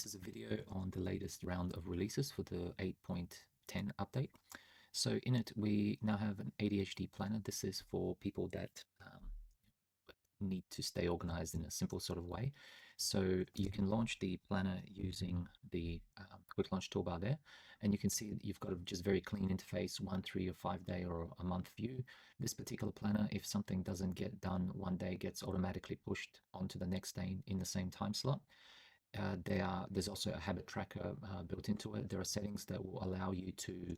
This is a video on the latest round of releases for the 8.10 update. So in it, we now have an ADHD planner. This is for people that need to stay organized in a simple sort of way. So you can launch the planner using the quick launch toolbar there, and you can see that you've got a just very clean interface, 1, 3 or 5 day or a month view. This particular planner, if something doesn't get done one day, gets automatically pushed onto the next day in the same time slot. There's also a habit tracker built into it. There are settings that will allow you to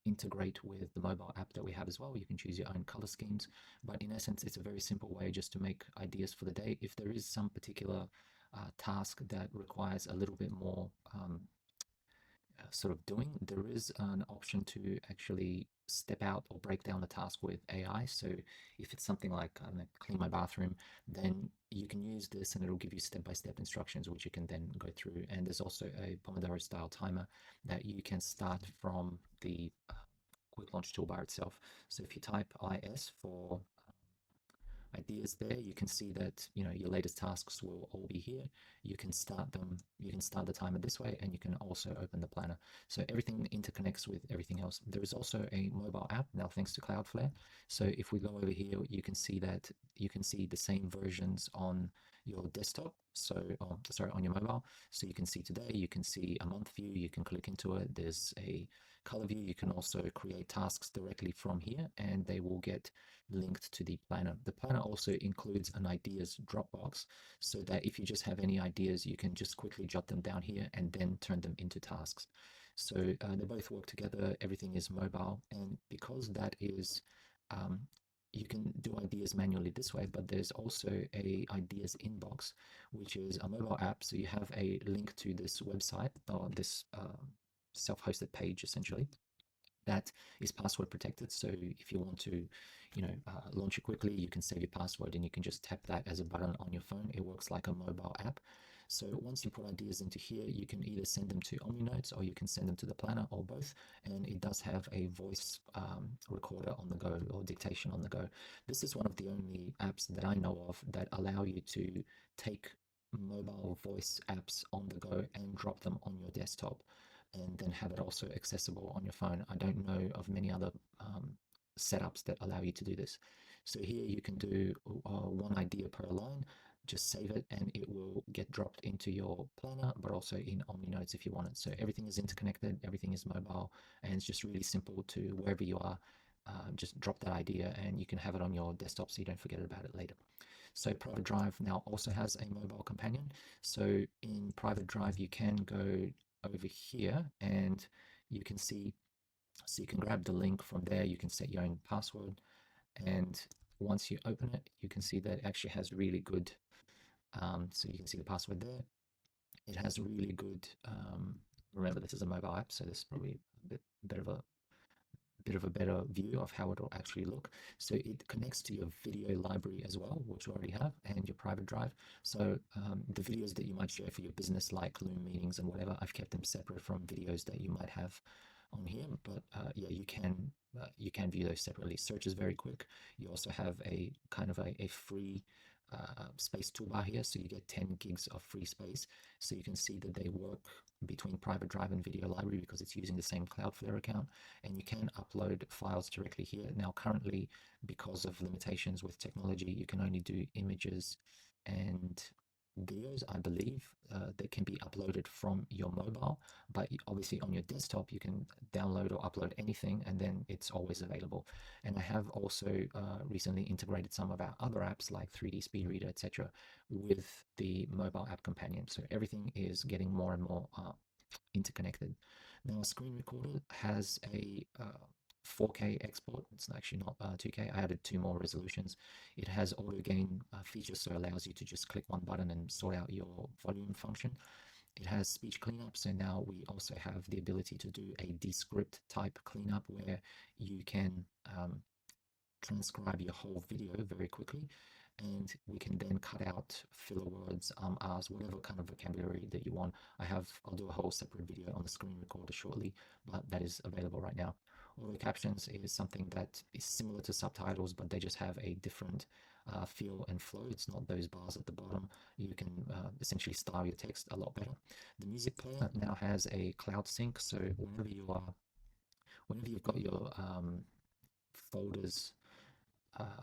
integrate with the mobile app that we have as well. You can choose your own color schemes, but in essence, it's a very simple way just to make ideas for the day. If there is some particular task that requires a little bit more sort of doing, there is an option to actually step out or break down the task with AI. So if it's something like clean my bathroom, then you can use this and it'll give you step-by-step instructions which you can then go through. And there's also a Pomodoro style timer that you can start from the quick launch toolbar itself. So if you type IS for ideas there, you can see that your latest tasks will all be here. You can start them, you can start the timer this way, and you can also open the planner. So everything interconnects with everything else. There is also a mobile app now thanks to Cloudflare. So if we go over here, you can see that you can see the same versions on your desktop, so sorry, on your mobile. So you can see today, you can see a month view, you can click into it, there's a color view. You can also create tasks directly from here and they will get linked to the planner. The planner also includes an ideas Dropbox, so that if you just have any ideas, you can just quickly jot them down here and then turn them into tasks. So they both work together, everything is mobile, and because that is you can do ideas manually this way, but there's also a ideas inbox, which is a mobile app. So you have a link to this website or this self-hosted page essentially that is password protected. So if you want to launch it quickly, you can save your password and you can just tap that as a button on your phone. It works like a mobile app. So once you put ideas into here, you can either send them to OmniNotes or you can send them to the planner, or both. And it does have a voice recorder on the go, or dictation on the go. This is one of the only apps that I know of that allow you to take mobile voice apps on the go and drop them on your desktop, and then have it also accessible on your phone. I don't know of many other setups that allow you to do this. So here you can do one idea per line, just save it and it will get dropped into your planner, but also in OmniNotes if you want it. So everything is interconnected, everything is mobile, and it's just really simple to, wherever you are, just drop that idea and you can have it on your desktop so you don't forget about it later. So Private Drive now also has a mobile companion. So in Private Drive, you can go over here and you can see, so you can grab the link from there, you can set your own password, and once you open it, you can see that it actually has really good, so you can see the password there. It has really good, remember this is a mobile app, so this is probably a bit of a better view of how it will actually look. So it connects to your video library as well, which you already have, and your Private Drive. So the videos that you might share for your business, like Loom meetings and whatever, I've kept them separate from videos that you might have on here. But yeah, you can view those separately. Search is very quick. You also have a kind of a free space toolbar here, so you get 10 gigs of free space. So you can see that they work between Private Drive and Video Library because it's using the same Cloudflare account, and you can upload files directly here. Now currently, because of limitations with technology, you can only do images and videos, I believe, that can be uploaded from your mobile, but obviously on your desktop you can download or upload anything and then it's always available. And I have also recently integrated some of our other apps like 3D Speed Reader, etc., with the mobile app companion. So everything is getting more and more interconnected. Now a screen recorder has a 4K export. It's actually not 2K. I added 2 more resolutions. It has auto gain feature, so it allows you to just click one button and sort out your volume function. It has speech cleanup, so now we also have the ability to do a descript type cleanup where you can transcribe your whole video very quickly, and we can then cut out filler words, ahs, whatever kind of vocabulary that you want. I'll do a whole separate video on the screen recorder shortly, but that is available right now. Auto captions is something that is similar to subtitles, but they just have a different feel and flow. It's not those bars at the bottom. You can essentially style your text a lot better. The music player now has a cloud sync, so whenever you've got your folders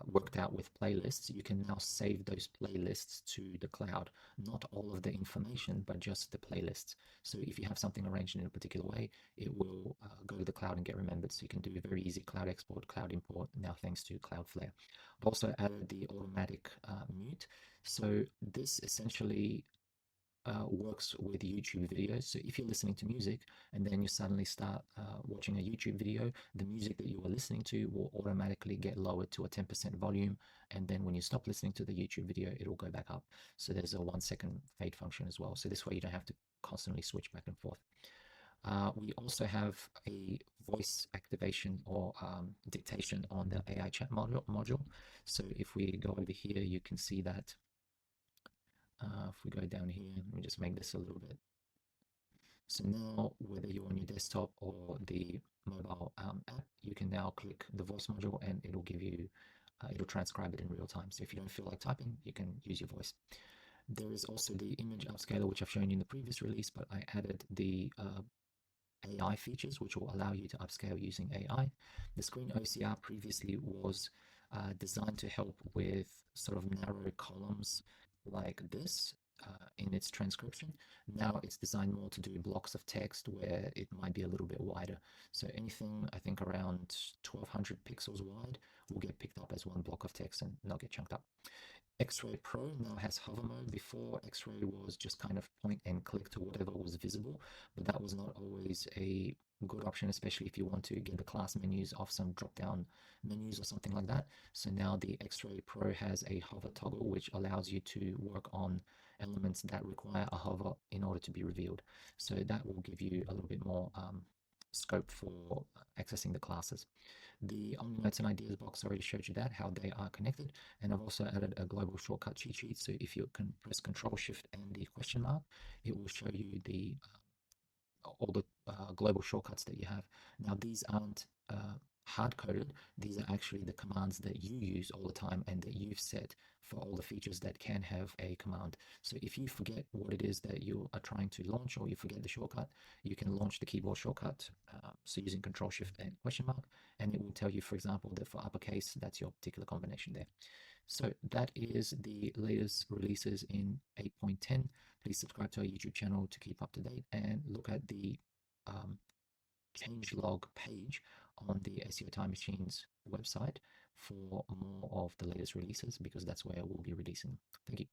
worked out with playlists, you can now save those playlists to the cloud. Not all of the information, but just the playlists. So if you have something arranged in a particular way, it will go to the cloud and get remembered. So you can do a very easy cloud export, cloud import, now thanks to Cloudflare. I've also added the automatic mute. So this essentially works with YouTube videos. So if you're listening to music and then you suddenly start watching a YouTube video, the music that you were listening to will automatically get lowered to a 10% volume. And then when you stop listening to the YouTube video, it'll go back up. So there's a 1 second fade function as well. So this way you don't have to constantly switch back and forth. We also have a voice activation or dictation on the AI chat module. So if we go over here, you can see that if we go down here, let me just make this a little bit. So now, whether you're on your desktop or the mobile app, you can now click the voice module and it'll give you, it'll transcribe it in real time. So if you don't feel like typing, you can use your voice. There is also the image upscaler, which I've shown you in the previous release, but I added the AI features, which will allow you to upscale using AI. The screen OCR previously was designed to help with sort of narrow columns like this in its transcription. Now it's designed more to do blocks of text where it might be a little bit wider. So anything, I think, around 1200 pixels wide will get picked up as one block of text and not get chunked up. X-Ray Pro now has hover mode. Before, X-Ray was just kind of point and click to whatever was visible, but that was not always a good option, especially if you want to get the class menus off some drop-down menus or something like that. So now the X-Ray Pro has a hover toggle, which allows you to work on elements that require a hover in order to be revealed. So that will give you a little bit more scope for accessing the classes. The Only Notes and Ideas box already showed you that, how they are connected. And I've also added a global shortcut cheat sheet. So if you can press Control Shift and the question mark, it will show you the all the global shortcuts that you have. Now, these aren't hard-coded. These are actually the commands that you use all the time and that you've set for all the features that can have a command. So if you forget what it is that you are trying to launch, or you forget the shortcut, you can launch the keyboard shortcut. So using Control Shift and question mark, and it will tell you, for example, that for uppercase, that's your particular combination there. So that is the latest releases in 8.10. Please subscribe to our YouTube channel to keep up to date and look at the Changelog page on the SEO Time Machines website for more of the latest releases, because that's where we'll be releasing. Thank you.